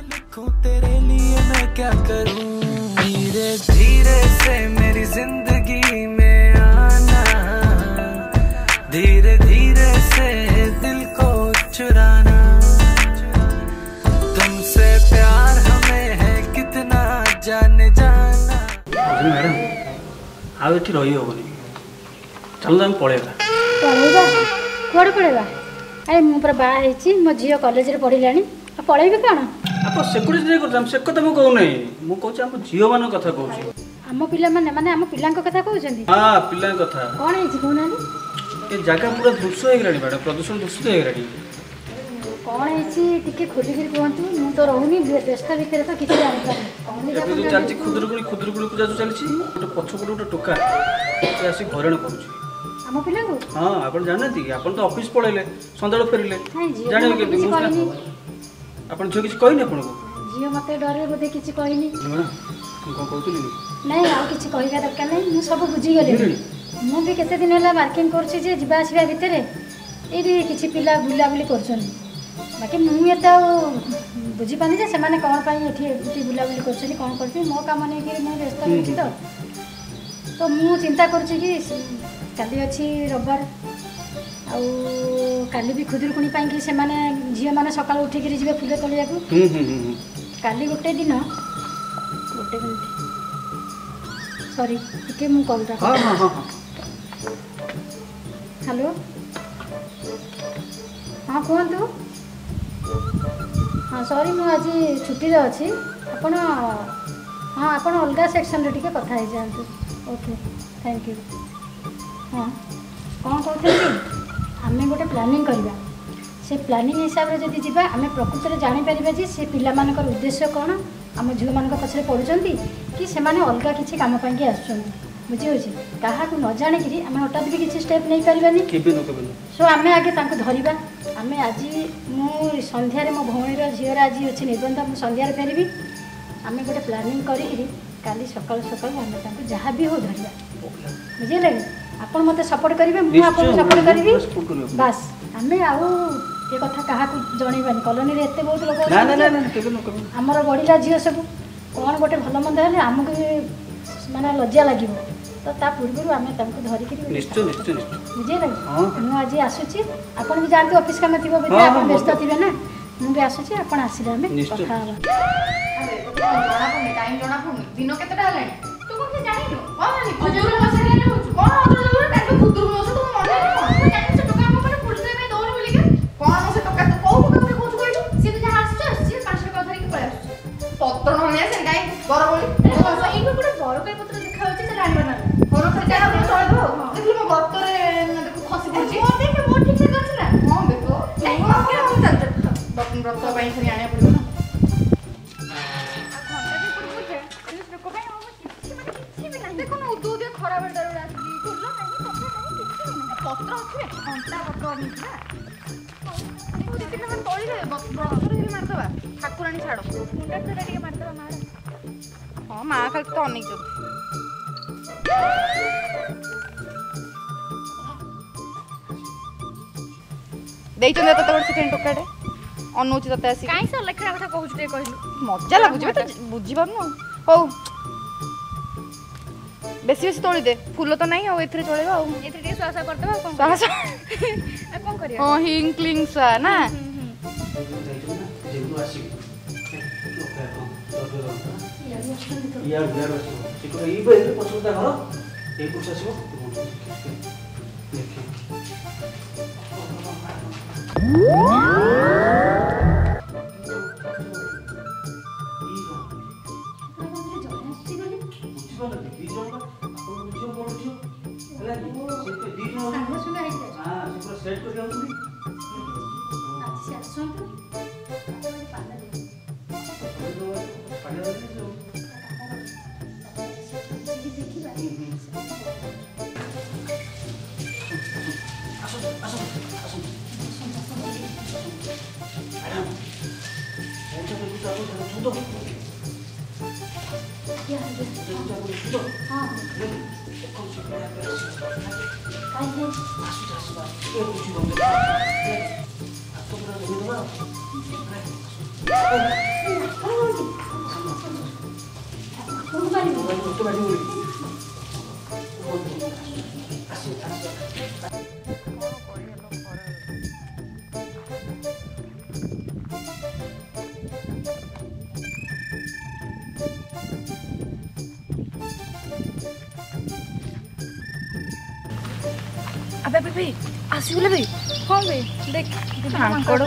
लिखूं तेरे लिए मैं क्या करूं, धीरे धीरे से मेरी जिंदगी में आना, धीरे धीरे से दिल को चुराना, तुमसे प्यार हमें है कितना जाने जाना। मैडम आउ एठी रही होबनी, चलो हम पळेबा कुआड़े पळेबा? अरे मु पर बाहा हेची मो झियो कॉलेज रे पढिलानी पळेबी कोन? आप सेक्युरिटी नहीं करछम से कथा मु कहू नहीं, मु कहू हम झियो मान कथा कहू हम पिला माने हम पिलांक कथा कहउछंती। हां पिला कथा कोन हेची कोनानी ए जगह पूरा दूषित हो गलानी मैडम, प्रदूषण दूषित हो गलानी। कोन हेची टिके खोली के कहंतु, मु तो रहूनी व्यस्त भितर तो किछि जानि पारे। एबे तो चलची खुदरुकुणी पूजा जो चलची, तो पछपट गोटे टोका से आसी घरण करूची हम पिला को। हां आपण जानती, आपण तो ऑफिस पळेले संदळ फेरिले जाने के मु आपण जो किछि कहिनी आपण को जियो मते डरे बोधे किछि कहिनी मैडम को कहतुली नहीं आ किछि कहिबा दरकार नहीं, मु सब बुझी गेली। मु भी केते दिन होला मार्किंग करछि जे जिबा आसीबा भितरे एरी किछि पिला बुला बुली करछन, बाकी मु एता बुझी पानी जे सेमाने कोन पई एठी बुला बुली करछन कोन करछि, मो काम नै कि मु व्यस्त होछि तो मु चिंता करछि कि काली अछि रविवार आउ काली भी खुदुरकुणी पाई कि से माने झियो माने सकाळ उठी कि जिवे फुले तोलिया को। काली गोटे दिन गोटे मिनिट सॉरी टिके मु कॉल रा। हां हां हां हेलो हां कहंतु। हाँ सॉरी मु आज छुट्टी रे अछि, आपण हाँ आपण अलगा सेक्शन रे टिके कथा हे जानतु। Okay thank you. हाँ कौन कहते कि आम गोटे प्लानिंग करवा, से प्लानिंग हिसाब से जब जीवा आम प्रकृत में जापर जे से पिला मानकर उद्देश्य कौन, आम झील मान पछरे पढ़ुंट कि से अलग किसी कम पाई आसुँच बुझे क्या न जाणिकी आम हठात भी किसी स्टेप नहीं पार्बानी। सो आम आगे धरवा आम आज मु संध्यारे मो भौणीर झीर आज अच्छी निबंध मुझे संध्यारे फेरबी, आम गोटे प्लानिंग करी काली सकाल सकाल आम जहाँ भी हो धरवा बुझे आप मत सपोर्ट करेंगे मुझे सपोर्ट करी बास आम आउ ये कथा क्या जनइबानी कॉलोनी रे एते बहुत लोग आमर बढ़ला झील सब कौन गोटे भल मंद है आमको भी माने लज्जा लगे तो ता पूर्व आम धरिक बुझे मुझे आज आसूची आप भी जानते ऑफिस काम थी व्यस्त थे ना मुझे आसूची आप आसिले आम दिन के ठाकुराणी छाड़ हाँ माँ खाली तो अनेक देखते तो सेकेंड टोकाटे अनौची ते आसी कहीं सर लेखा कथा कहूँ कहलु मजा लगुच तो बुझी पारनु हौ बेसी बेसी तोड़ी दे फूल तो नहीं ए चलेगा श्वास करदे कौन कर हाँ हिंग क्लिंग स्वा ना हाँ କରିବି। अबे बेबी आसीगले बे हां बे देख मांकड़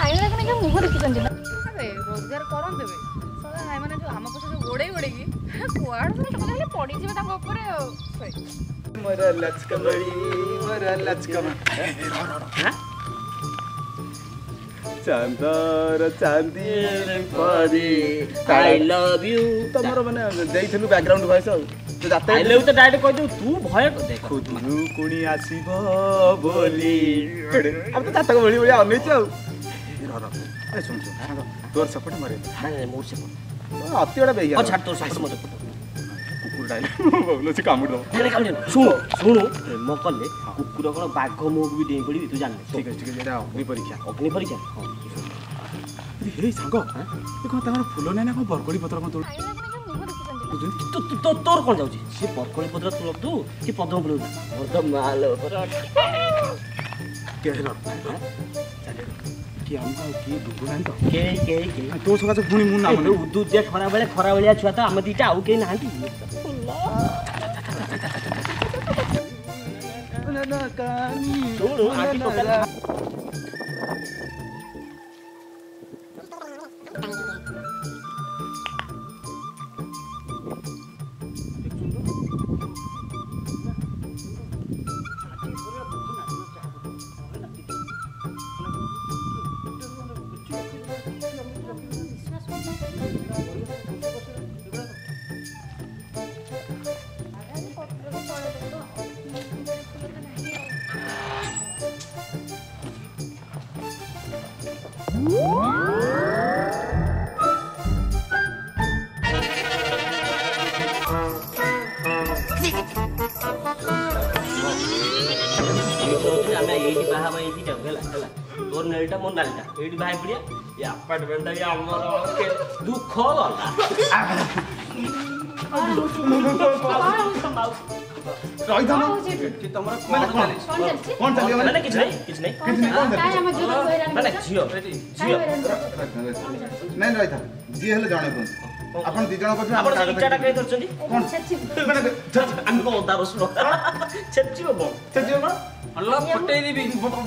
आइला कने के मुह देखिसन दिला अबे रोजगार करन देबे सदा हाय माने जो हम पछे गोड़े गोड़े की कुआड से तो खाली पड़ी जिवे तांको ऊपर मोरा लचकमड़ी मोरा लचकम हां चांदर चांदी परी आई लव यू तमरो माने देइथलु बैकग्राउंड वॉइस तो जाते आई लव तो डायरेक्ट कह दे तू भय देख खुदनु कुणी आसीबो बोली अब तो जातक बड़ी बड़ी आने छ अरे सुन सुन तोर सपोर्ट मरे नहीं मोर से अति बड़ा बेया और छाड़ तोर साइड मत कुकुर डाइल बोलो से कामुड़ दो नहीं काम सुनो सुनो प्रेम कले कुकुर कोन बाघ मुख भी डेई पड़ी तू जान ठीक है एटा अग्नि परीक्षा हां हे सांग देखो तमर फूल नै ना को बरगड़ी पत्र को तोड़ आइला कने के मुह देखिसन दिला तो तोर कोन जाउची से बरकोली पत्र तुलक तू कि पद्म फूल मोर तो माल पर के हेलो कि हमका की दुगु नाही तो के तो सका से पुनी मुन ना ए उदू जे खरा बेलिया छुआ तो हम दीटा आउ के नांती छोड़ो आगे टोटल तोर नलटा मोर नालटा एडी भाई पड़िया ये अपार्टमेंट ये हमर के दुख होला रही था कि तमरा कोन चली कोन चली माने किछ नहीं काय हम जो कोइरान माने झियो नहीं रही था जी हेले जाने कोन अपन दी जण को आपण इटाटा कहि दरचंदी कोन छछि माने हम को ओदा रसलो छच्ची बो चलियो ना अल्लाह फटै दिबी हम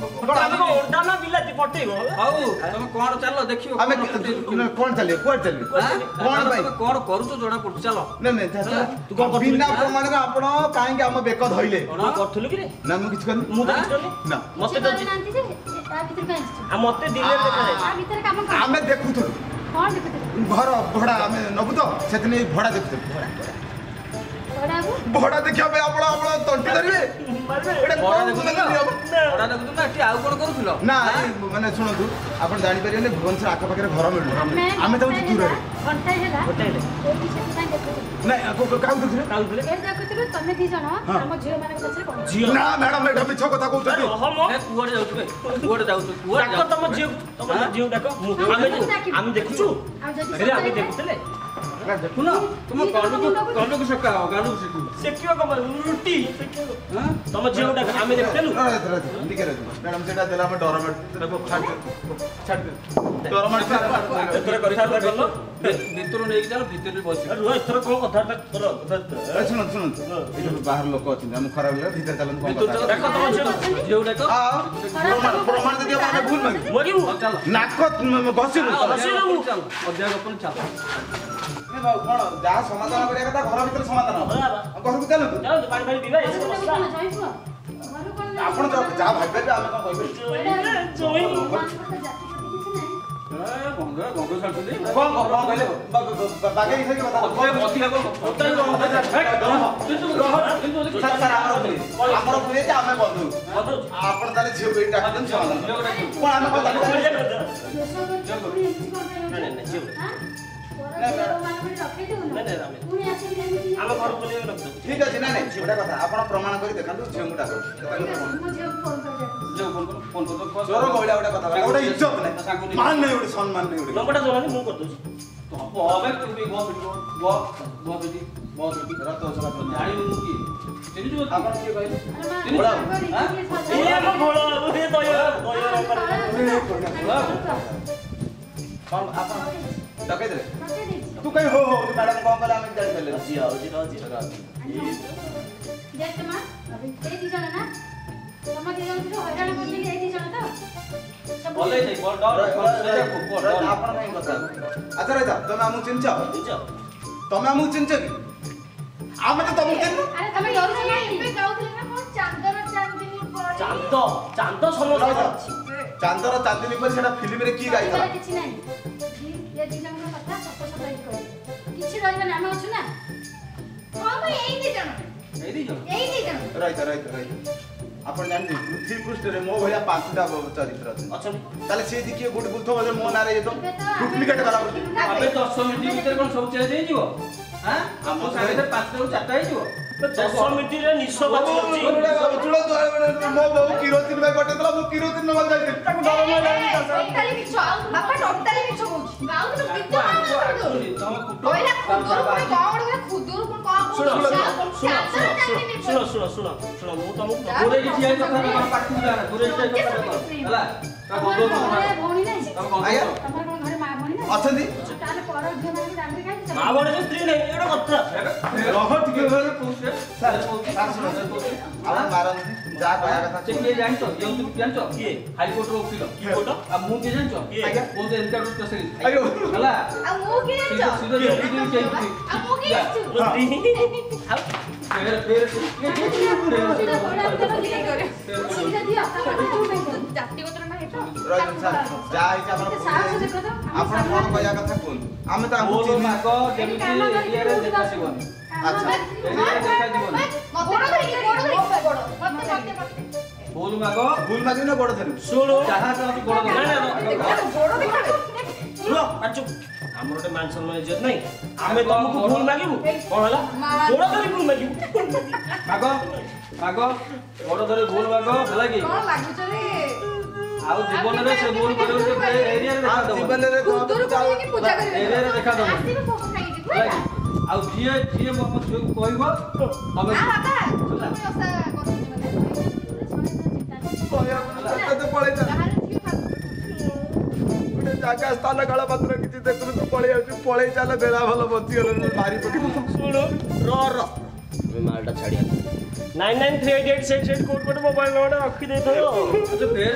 को ओदा ना बिलाती फटैबो आउ तुम कोन चलो देखियो हमें कोन चलियो कोन चलियो कोन भाई कोन करू तो जोडा पड़ चलो नहीं तू कोन बिना प्रमाण रे आपण काहे के हम बेक धइले कोन करथलु कि रे ना मु किछ कर मु तो किछ करनी ना मते तो नांती जे ता भीतर काई आ मते दिले देखा ता भीतर काम कर हमें देखुथु कोन देखते घर भड़ा हमें नबु तो सेतने भड़ा देखुथु भड़ा देखिया बे आपण आपण तंटी धरिबे एटा बड़ा देखु ना टी आउ कोन करूथलो ना माने सुनतु आपण जानि परियने भुवनेश्वर आका पाखरे घर मिलु हमें तो दूर रे घंटा हेला होटल ओटी से काई देखते नहीं को काउ देखु काउले ए देखुथु तमे दी जण हम झियो माने पछरे कोन जियो ना मैडम एटा मिछ कथा कहउछती हम कुआडे जाउछु बे कुआडे जाउछु कुआडे डाको तम जियो डाको हम देखुछु अरे हम देखुतले देखु ना तुम कानो को सका गानो को सिकु सेकियो को रुटी सेकियो हां तुम जियो डाको हम देखतेलु ठीक है मैडम सेटा देला हम डर मत छाड़ डर मत एतरे करि सारा गलो भीतर नै चल भीतर बसी अरे एतरे कोन कथा कर सुन सुन ए बाहर लोक अछि हम खराब ले भीतर चलन कोन भीतर डाको तुम जियो डाको हां प्रमाण दे दियो माने भूल मांगी मरिउ चल नाक घसिनु चल अध्याय अपन चल ए बाबू कोन जा समाधान करिया कथा घर भीतर समाधान हम घर को चल चल पानी पानी पीबा आपण जा भाबे हम कोन कहबे जोई गंगा गंगा छाड़छी कोन कहले बागे इसे बता अधिका सर सर हमर पुरे जे हमें बंधु आपण ताले झियो बेटा कदन समाधान कोन हम ठीक अछि ना नहीं छोटा कथा आपण प्रमाण करी देखंतु झियो मुडा फोन कर जोर गोळा उडा कथा उडा इज्जत नाही मान नाही उडा सम्मान नाही उडा नंबरटा जोरानी मु कर दोची तो अब तू भी बहुत बेटी रत सभा जानी मु की तेरी जो आपण के कहले ये हम बोलो ये तो ये कौन आपण डकै दे तू कहीं हो मैडम कौन बोला हम जान ले जी आओ जी जय मां अभी ए दी जण ना तम दी जण तो हजान बोली ए दी जण तो बोले नहीं बोल डर आपण नहीं କଥା अच्छा रहता तमे हमु चिन्च तमे हमु चिन्च की आमे तो तमु चिन्ह अरे तमे डर नहीं पे गाउथले ना कोन चांदर चांदनी पड़ी चांद समझ चांदर चांदनी पर सेटा फिल्म रे की गाई था किछि नहीं ये दी जण कथा सत सत कहि किछि रहबे ना हम अछु ना हां भाई एई दी जण रहता आपण जान पृथ्वी पृष्ठ रे मो भया पांचटा चरित्र अच्छा ताले से दिखिए गुड बुलथो बजे मो ना रे तो डुप्लीकेट वाला अबे 10 मिनिट भीतर कोन सब चेंज हे जिवो हां हमो सागे 5 ରୁ 4ଟା हे जिवो 10 मिनिट रे निश्चय बात अछि चुड़ा मो बहु किरोसिन भाई बटे तला मो किरोसिन नमल जाई ताको डर म लागि टोटली मिछ बापा टोटली मिछ कहू गाउ तो कितो ओइला खुदुर कोन गाउड रे खुदुर कोन का सुनो मु तुमको दूरे की ठिया कथा पाठी जा दूरे की कथा हला का गोदो भौणी नहीं आया तमर कोन घरे मां भौणी नहीं अछंदी ताले पर झियो मां डांबी खाइ मां बड़े स्त्री नहीं एडो कथा रह ठीक है पूछे सर आप मारन जा कहया कथा से के जानतो ये तुम जानतो के हाई कोर्ट रो वकील की कोर्ट अब मु के जानतो के बोल दे इनका रूट कैसे अयो हला आ मु के सीधा सीधा देखि चाहिए आ मु के जातिगत ना हेतो रजन सर जा हिसाब आपण कोन कहया कथा कोन आमे तो बोल माको जेमिति एरिया रे देखा सिबो अच्छा एरिया देखा दिबो गोड़ धरि गोड़ मते बोल माको भूल मागे ना गोड़ धरि सुनो जहां से गोड़ ना गोड़ देखा रो अच्छु हमर मान सम्मान इज्जत नहीं आमे तुमको भूल मागिबू कोन हला गोड़ धरि भूल मागिबू मागो गोड़ धरि भूल मागो हला की कोन लागु चरे आउ जीवन रे से भूल करू से एरिया रे देखा दबो जीवन रे खुदुर कोन की पूजा करिवे एरिया रे देखा दबो आसी को खाइ दिबो आउ जिए मो पछो कहइबो तबे आ बाबा तुम ओसा कथि माने कहया तो पळे जा गुटे जागा स्थान काळ पात्र किछि देखु तो पळे आउ पळे चाल बेला भलो बंती गलो मारी पके सुनो र मैं मालटा छाड़िया 993886 कोड पर मोबाइल नंबर रखी दे तो अच्छा फिर